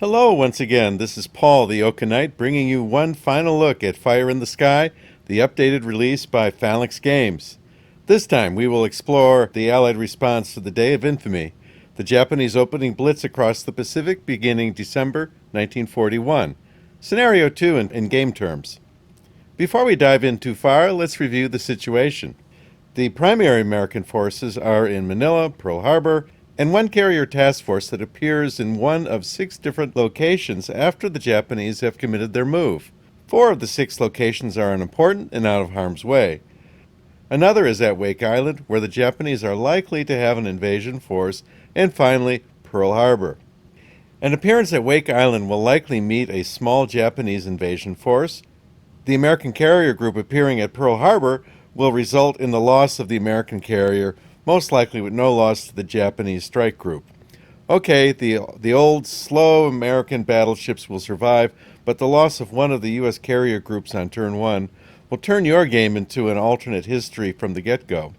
Hello once again, this is Paul the Oka Knight bringing you one final look at Fire in the Sky, the updated release by Phalanx Games. This time we will explore the Allied response to the Day of Infamy, the Japanese opening blitz across the Pacific beginning December 1941. Scenario 2 in game terms. Before we dive in too far, let's review the situation. The primary American forces are in Manila, Pearl Harbor, and one carrier task force that appears in one of 6 different locations after the Japanese have committed their move. 4 of the 6 locations are unimportant and out of harm's way. Another is at Wake Island, where the Japanese are likely to have an invasion force, and finally, Pearl Harbor. An appearance at Wake Island will likely meet a small Japanese invasion force. The American carrier group appearing at Pearl Harbor will result in the loss of the American carrier, most likely with no loss to the Japanese strike group. Okay, the old, slow American battleships will survive, but the loss of one of the U.S. carrier groups on turn 1 will turn your game into an alternate history from the get-go.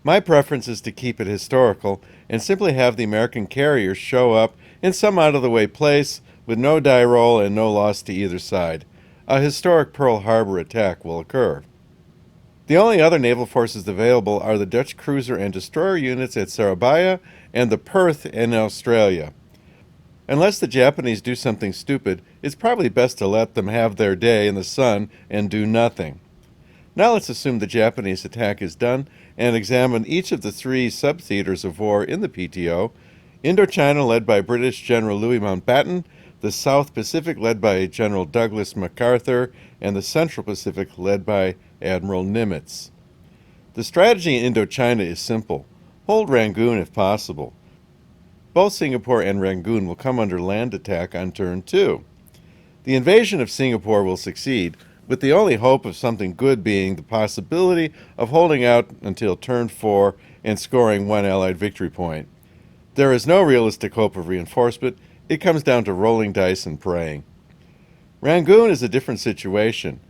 My preference is to keep it historical and simply have the American carriers show up in some out-of-the-way place with no die roll and no loss to either side. A historic Pearl Harbor attack will occur. The only other naval forces available are the Dutch cruiser and destroyer units at Surabaya and the Perth in Australia. Unless the Japanese do something stupid, it's probably best to let them have their day in the sun and do nothing. Now let's assume the Japanese attack is done and examine each of the 3 sub-theaters of war in the PTO: Indochina led by British General Louis Mountbatten, the South Pacific led by General Douglas MacArthur, and the Central Pacific led by Admiral Nimitz. The strategy in Indochina is simple. Hold Rangoon if possible. Both Singapore and Rangoon will come under land attack on turn 2. The invasion of Singapore will succeed, with the only hope of something good being the possibility of holding out until turn 4 and scoring 1 Allied victory point. There is no realistic hope of reinforcement. It comes down to rolling dice and praying. Rangoon is a different situation.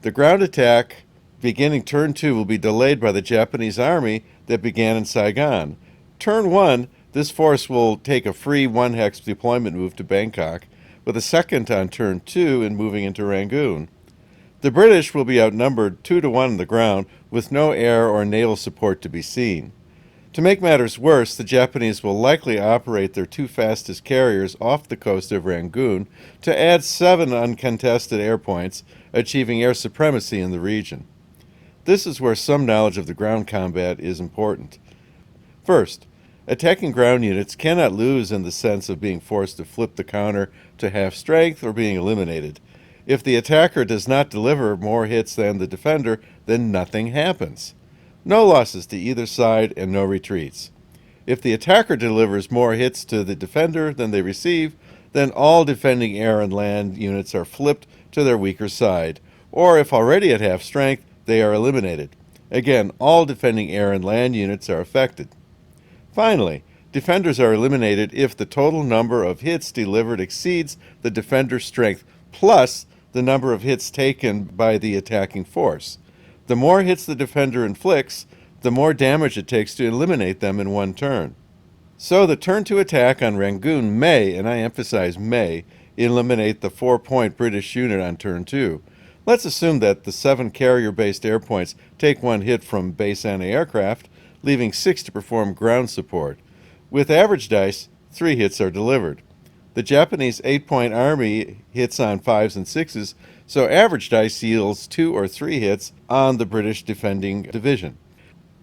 The ground attack beginning turn 2 will be delayed by the Japanese army that began in Saigon. Turn 1, this force will take a free 1-hex deployment move to Bangkok, with a second on turn 2 and moving into Rangoon. The British will be outnumbered 2-1 on the ground, with no air or naval support to be seen. To make matters worse, the Japanese will likely operate their 2 fastest carriers off the coast of Rangoon to add 7 uncontested air points, achieving air supremacy in the region. This is where some knowledge of the ground combat is important. First, attacking ground units cannot lose in the sense of being forced to flip the counter to half strength or being eliminated. If the attacker does not deliver more hits than the defender, then nothing happens. No losses to either side and no retreats. If the attacker delivers more hits to the defender than they receive, then all defending air and land units are flipped to their weaker side, or if already at half strength, they are eliminated. Again, all defending air and land units are affected. Finally, defenders are eliminated if the total number of hits delivered exceeds the defender's strength, plus the number of hits taken by the attacking force. The more hits the defender inflicts, the more damage it takes to eliminate them in one turn. So the turn 2 attack on Rangoon may, and I emphasize may, eliminate the 4-point British unit on turn 2. Let's assume that the 7 carrier-based air points take 1 hit from base anti-aircraft, leaving 6 to perform ground support. With average dice, 3 hits are delivered. The Japanese 8-point army hits on 5s and 6s, so average dice yields 2 or 3 hits on the British defending division.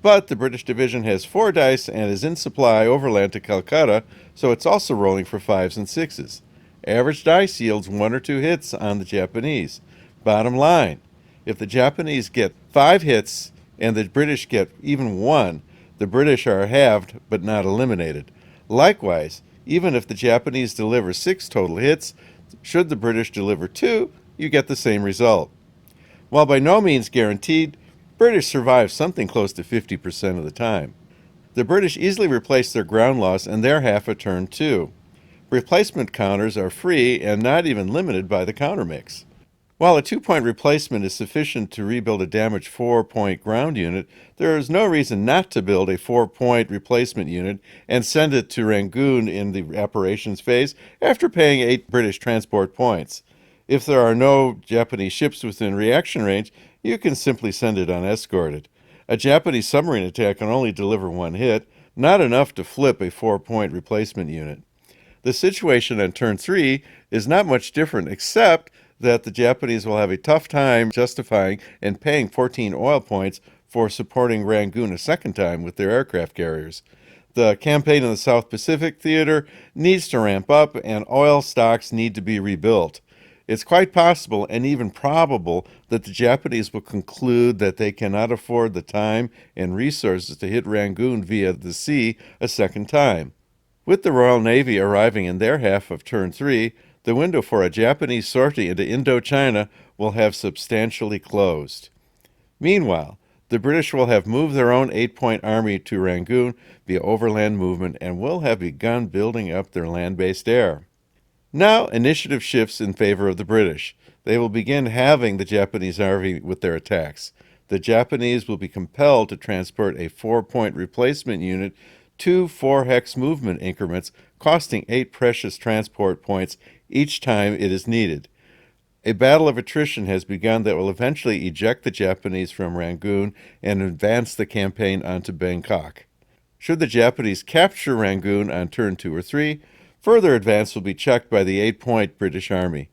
But the British division has 4 dice and is in supply overland to Calcutta, so it's also rolling for 5s and 6s. Average dice yields 1 or 2 hits on the Japanese. Bottom line, if the Japanese get 5 hits and the British get even 1, the British are halved but not eliminated. Likewise, even if the Japanese deliver 6 total hits, should the British deliver 2, you get the same result. While by no means guaranteed, British survive something close to 50% of the time. The British easily replace their ground loss and their half a turn 2. Replacement counters are free and not even limited by the counter mix. While a 2-point replacement is sufficient to rebuild a damaged 4-point ground unit, there is no reason not to build a 4-point replacement unit and send it to Rangoon in the operations phase after paying 8 British transport points. If there are no Japanese ships within reaction range, you can simply send it unescorted. A Japanese submarine attack can only deliver 1 hit, not enough to flip a 4-point replacement unit. The situation on turn 3 is not much different, except that the Japanese will have a tough time justifying and paying 14 oil points for supporting Rangoon a second time with their aircraft carriers. The campaign in the South Pacific theater needs to ramp up, and oil stocks need to be rebuilt. It's quite possible and even probable that the Japanese will conclude that they cannot afford the time and resources to hit Rangoon via the sea a second time. With the Royal Navy arriving in their half of turn 3, the window for a Japanese sortie into Indochina will have substantially closed. Meanwhile, the British will have moved their own 8-point army to Rangoon via overland movement and will have begun building up their land-based air. Now, initiative shifts in favor of the British. They will begin halving the Japanese army with their attacks. The Japanese will be compelled to transport a 4-point replacement unit 2 4-hex movement increments, costing 8 precious transport points each time it is needed. A battle of attrition has begun that will eventually eject the Japanese from Rangoon and advance the campaign onto Bangkok. Should the Japanese capture Rangoon on turn 2 or 3, further advance will be checked by the 8-point British Army.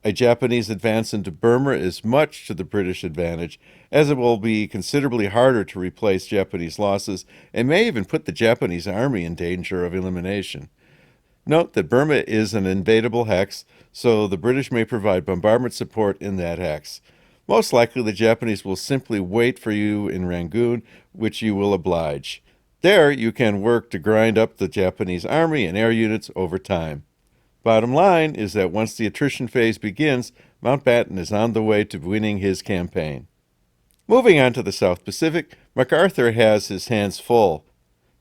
A Japanese advance into Burma is much to the British advantage, as it will be considerably harder to replace Japanese losses and may even put the Japanese army in danger of elimination. Note that Burma is an invadable hex, so the British may provide bombardment support in that hex. Most likely the Japanese will simply wait for you in Rangoon, which you will oblige. There you can work to grind up the Japanese army and air units over time. Bottom line is that once the attrition phase begins, Mountbatten is on the way to winning his campaign. Moving on to the South Pacific, MacArthur has his hands full.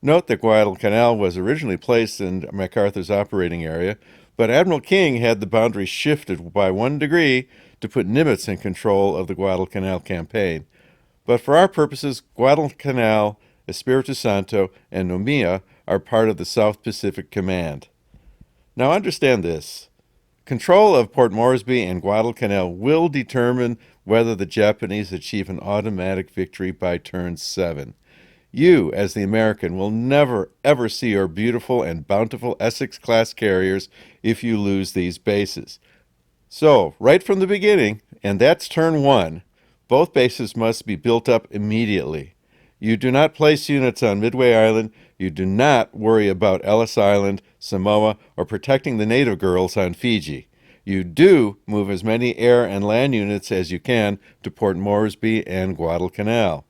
Note that Guadalcanal was originally placed in MacArthur's operating area, but Admiral King had the boundary shifted by 1 degree to put Nimitz in control of the Guadalcanal campaign. But for our purposes, Guadalcanal, Espiritu Santo, and Noumea are part of the South Pacific Command. Now understand this. Control of Port Moresby and Guadalcanal will determine whether the Japanese achieve an automatic victory by turn 7. You, as the American, will never, ever see your beautiful and bountiful Essex-class carriers if you lose these bases. So, right from the beginning, and that's turn 1, both bases must be built up immediately. You do not place units on Midway Island. You do not worry about Ellis Island, Samoa, or protecting the native girls on Fiji. You do move as many air and land units as you can to Port Moresby and Guadalcanal.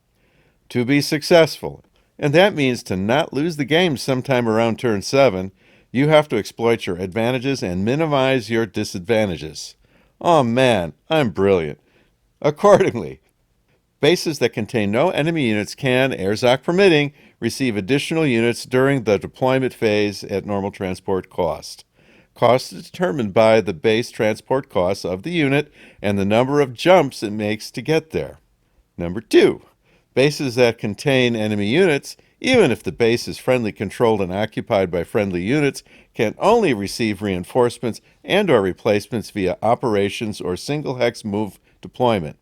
To be successful, and that means to not lose the game sometime around turn 7, you have to exploit your advantages and minimize your disadvantages. Oh man, I'm brilliant. Accordingly, bases that contain no enemy units can, airzoc permitting, receive additional units during the deployment phase at normal transport cost. Cost is determined by the base transport costs of the unit and the number of jumps it makes to get there. Number 2, bases that contain enemy units, even if the base is friendly controlled and occupied by friendly units, can only receive reinforcements and/or replacements via operations or single hex move deployment.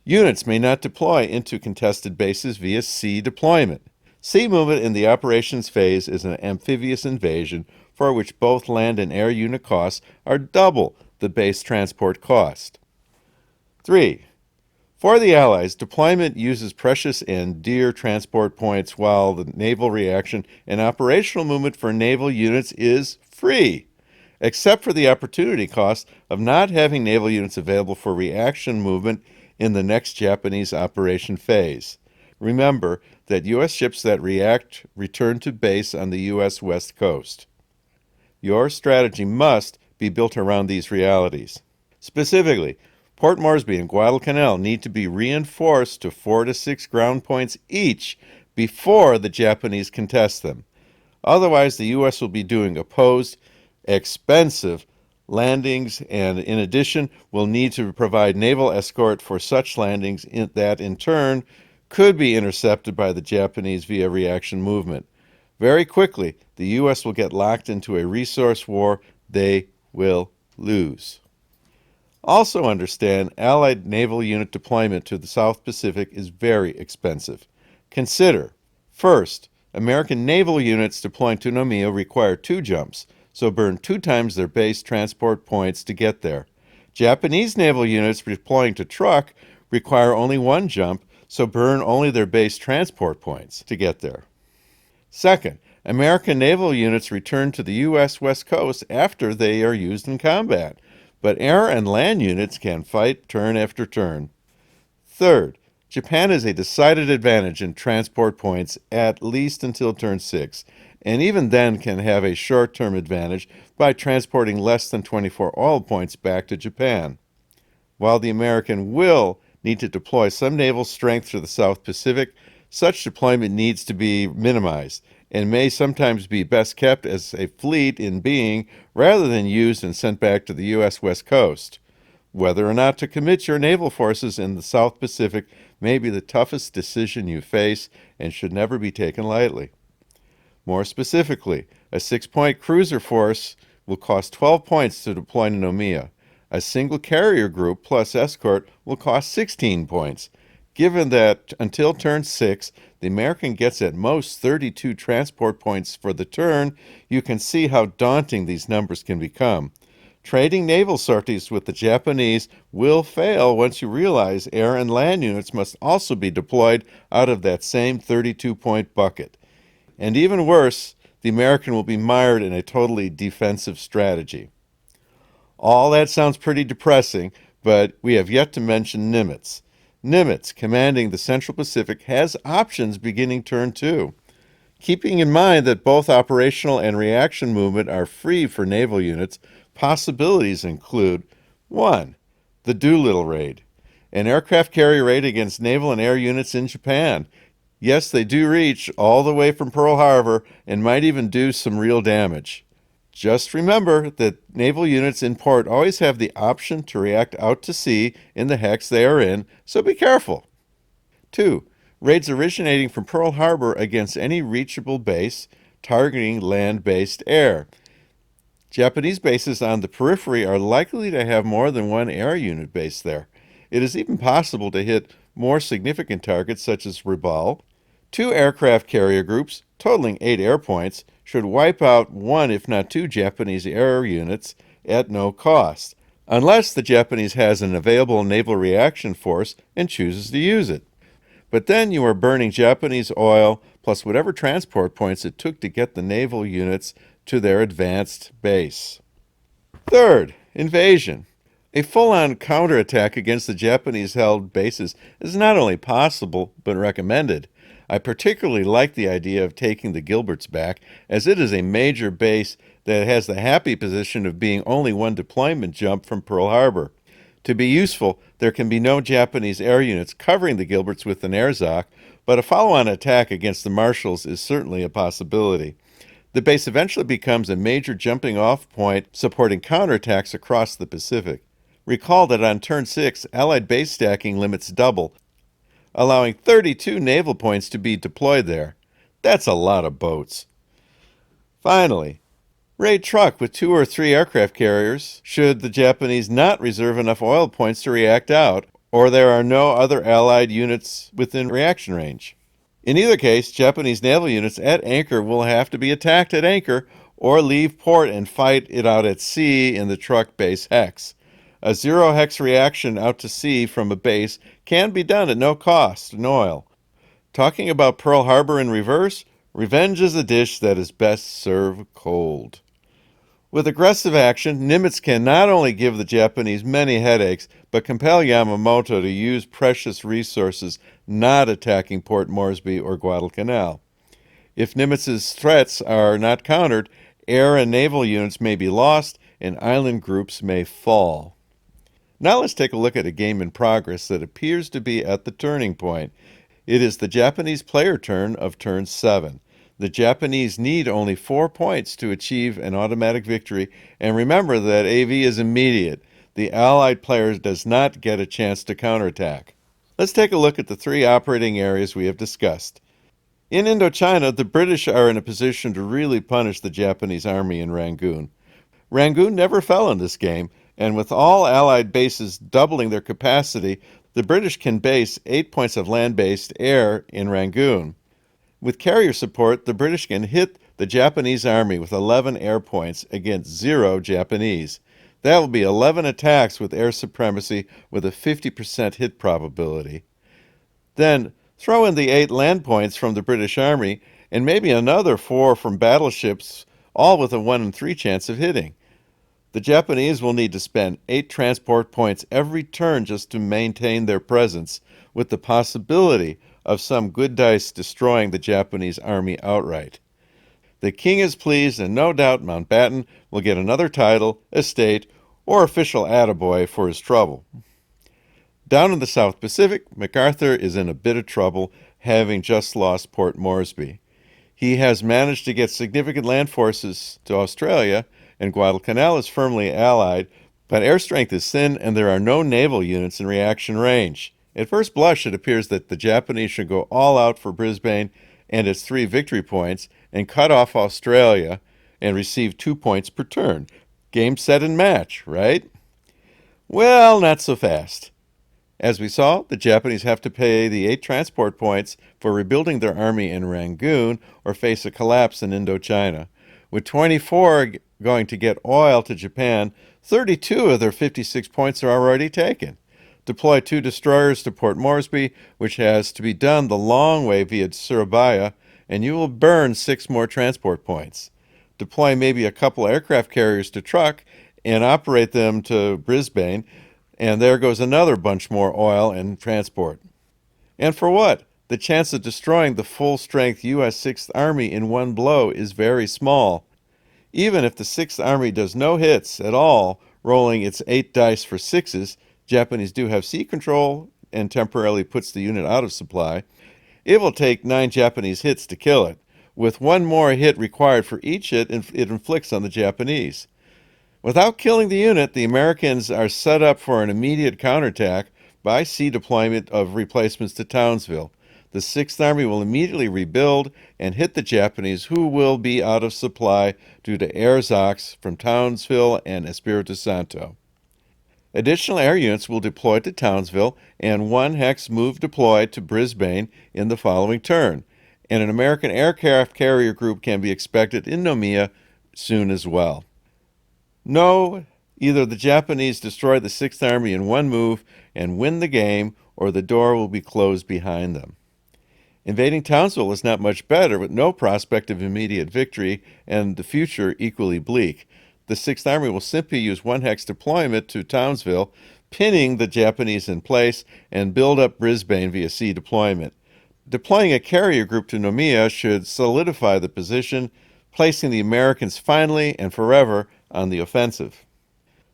Units may not deploy into contested bases via sea deployment. Sea movement in the operations phase is an amphibious invasion for which both land and air unit costs are double the base transport cost. 3. For the Allies, deployment uses precious and dear transport points, while the naval reaction and operational movement for naval units is free, except for the opportunity cost of not having naval units available for reaction movement in the next Japanese operation phase. Remember that U.S. ships that react return to base on the U.S. West Coast. Your strategy must be built around these realities. Specifically, Port Moresby and Guadalcanal need to be reinforced to 4 to 6 ground points each before the Japanese contest them. Otherwise, the U.S. will be doing opposed, expensive landings, and in addition will need to provide naval escort for such landings that in turn could be intercepted by the Japanese via reaction movement. Very quickly, the U.S. will get locked into a resource war they will lose. Also understand Allied naval unit deployment to the South Pacific is very expensive. Consider, first, American naval units deploying to Noumea require 2 jumps, so burn 2 times their base transport points to get there. Japanese naval units deploying to Truk require only 1 jump, so burn only their base transport points to get there. Second, American naval units return to the U.S. West Coast after they are used in combat, but air and land units can fight turn after turn. Third, Japan has a decided advantage in transport points at least until turn 6, and even then can have a short-term advantage by transporting less than 24 oil points back to Japan. While the American will need to deploy some naval strength to the South Pacific, such deployment needs to be minimized and may sometimes be best kept as a fleet in being rather than used and sent back to the U.S. West Coast. Whether or not to commit your naval forces in the South Pacific may be the toughest decision you face and should never be taken lightly. More specifically, a 6-point cruiser force will cost 12 points to deploy to Noumea. A single carrier group plus escort will cost 16 points. Given that until turn 6, the American gets at most 32 transport points for the turn, you can see how daunting these numbers can become. Trading naval sorties with the Japanese will fail once you realize air and land units must also be deployed out of that same 32-point bucket. And even worse, the American will be mired in a totally defensive strategy. All that sounds pretty depressing, but we have yet to mention Nimitz. Nimitz, commanding the Central Pacific, has options beginning turn 2. Keeping in mind that both operational and reaction movement are free for naval units, possibilities include 1. The Doolittle Raid, an aircraft carrier raid against naval and air units in Japan. Yes, they do reach all the way from Pearl Harbor and might even do some real damage. Just remember that naval units in port always have the option to react out to sea in the hex they are in, so be careful. 2. Raids originating from Pearl Harbor against any reachable base, targeting land-based air. Japanese bases on the periphery are likely to have more than one air unit based there. It is even possible to hit more significant targets such as Rabaul. 2 aircraft carrier groups, totaling 8 air points, should wipe out 1 if not 2 Japanese air units at no cost, unless the Japanese has an available naval reaction force and chooses to use it. But then you are burning Japanese oil plus whatever transport points it took to get the naval units to their advanced base. Third, invasion. A full-on counterattack against the Japanese-held bases is not only possible, but recommended. I particularly like the idea of taking the Gilberts back, as it is a major base that has the happy position of being only 1 deployment jump from Pearl Harbor. To be useful, there can be no Japanese air units covering the Gilberts with an airzoc, but a follow-on attack against the Marshalls is certainly a possibility. The base eventually becomes a major jumping-off point supporting counterattacks across the Pacific. Recall that on turn 6, Allied base stacking limits double, allowing 32 naval points to be deployed there. That's a lot of boats. Finally, raid Truk with 2 or 3 aircraft carriers should the Japanese not reserve enough oil points to react out, or there are no other Allied units within reaction range. In either case, Japanese naval units at anchor will have to be attacked at anchor or leave port and fight it out at sea in the Truk base hex. A 0 hex reaction out to sea from a base can be done at no cost in oil. Talking about Pearl Harbor in reverse, revenge is a dish that is best served cold. With aggressive action, Nimitz can not only give the Japanese many headaches, but compel Yamamoto to use precious resources not attacking Port Moresby or Guadalcanal. If Nimitz's threats are not countered, air and naval units may be lost and island groups may fall. Now let's take a look at a game in progress that appears to be at the turning point. It is the Japanese player turn of turn 7. The Japanese need only 4 points to achieve an automatic victory, and remember that AV is immediate. The Allied player does not get a chance to counterattack. Let's take a look at the 3 operating areas we have discussed. In Indochina, the British are in a position to really punish the Japanese army in Rangoon. Rangoon never fell in this game, and with all Allied bases doubling their capacity, the British can base 8 points of land-based air in Rangoon. With carrier support, the British can hit the Japanese army with 11 air points against 0 Japanese. That will be 11 attacks with air supremacy with a 50% hit probability. Then throw in the 8 land points from the British Army and maybe another 4 from battleships, all with a 1 in 3 chance of hitting. The Japanese will need to spend 8 transport points every turn just to maintain their presence, with the possibility of some good dice destroying the Japanese army outright. The king is pleased, and no doubt Mountbatten will get another title, estate, or official attaboy for his trouble. Down in the South Pacific, MacArthur is in a bit of trouble, having just lost Port Moresby. He has managed to get significant land forces to Australia, and Guadalcanal is firmly allied, but air strength is thin and there are no naval units in reaction range. At first blush, it appears that the Japanese should go all out for Brisbane and its 3 victory points and cut off Australia and receive 2 points per turn. Game, set, and match, right? Well, not so fast. As we saw, the Japanese have to pay the 8 transport points for rebuilding their army in Rangoon or face a collapse in Indochina. With 24 going to get oil to Japan, 32 of their 56 points are already taken. Deploy 2 destroyers to Port Moresby, which has to be done the long way via Surabaya, and you will burn 6 more transport points. Deploy maybe a couple aircraft carriers to Truk and operate them to Brisbane, and there goes another bunch more oil and transport. And for what? The chance of destroying the full-strength U.S. 6th Army in one blow is very small. Even if the 6th Army does no hits at all, rolling its 8 dice for 6s, Japanese do have sea control and temporarily puts the unit out of supply. It will take 9 Japanese hits to kill it, with 1 more hit required for each hit it inflicts on the Japanese. Without killing the unit, the Americans are set up for an immediate counterattack by sea deployment of replacements to Townsville. The 6th Army will immediately rebuild and hit the Japanese, who will be out of supply due to air Zocs from Townsville and Espiritu Santo. Additional air units will deploy to Townsville, and 1 hex move deployed to Brisbane in the following turn, and an American aircraft carrier group can be expected in Noumea soon as well. No, either the Japanese destroy the 6th Army in 1 move and win the game, or the door will be closed behind them. Invading Townsville is not much better, with no prospect of immediate victory and the future equally bleak. The 6th Army will simply use 1 hex deployment to Townsville, pinning the Japanese in place, and build up Brisbane via sea deployment. Deploying a carrier group to Noumea should solidify the position, placing the Americans finally and forever on the offensive.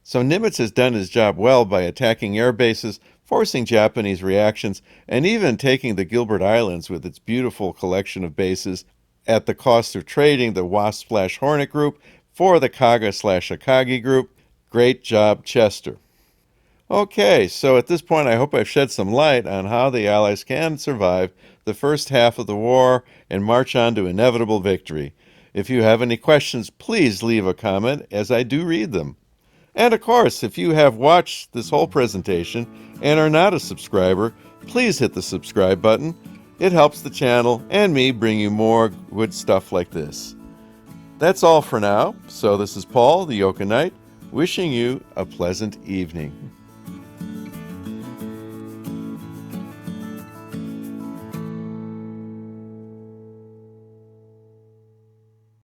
So Nimitz has done his job well by attacking air bases, forcing Japanese reactions, and even taking the Gilbert Islands with its beautiful collection of bases at the cost of trading the Wasp/Hornet group for the Kaga/Akagi group. Great job, Chester. Okay, so at this point I hope I've shed some light on how the Allies can survive the first half of the war and march on to inevitable victory. If you have any questions, please leave a comment, as I do read them. And of course, if you have watched this whole presentation and are not a subscriber, please hit the subscribe button. It helps the channel and me bring you more good stuff like this. That's all for now. So this is Paul, the Yoka Knight, wishing you a pleasant evening.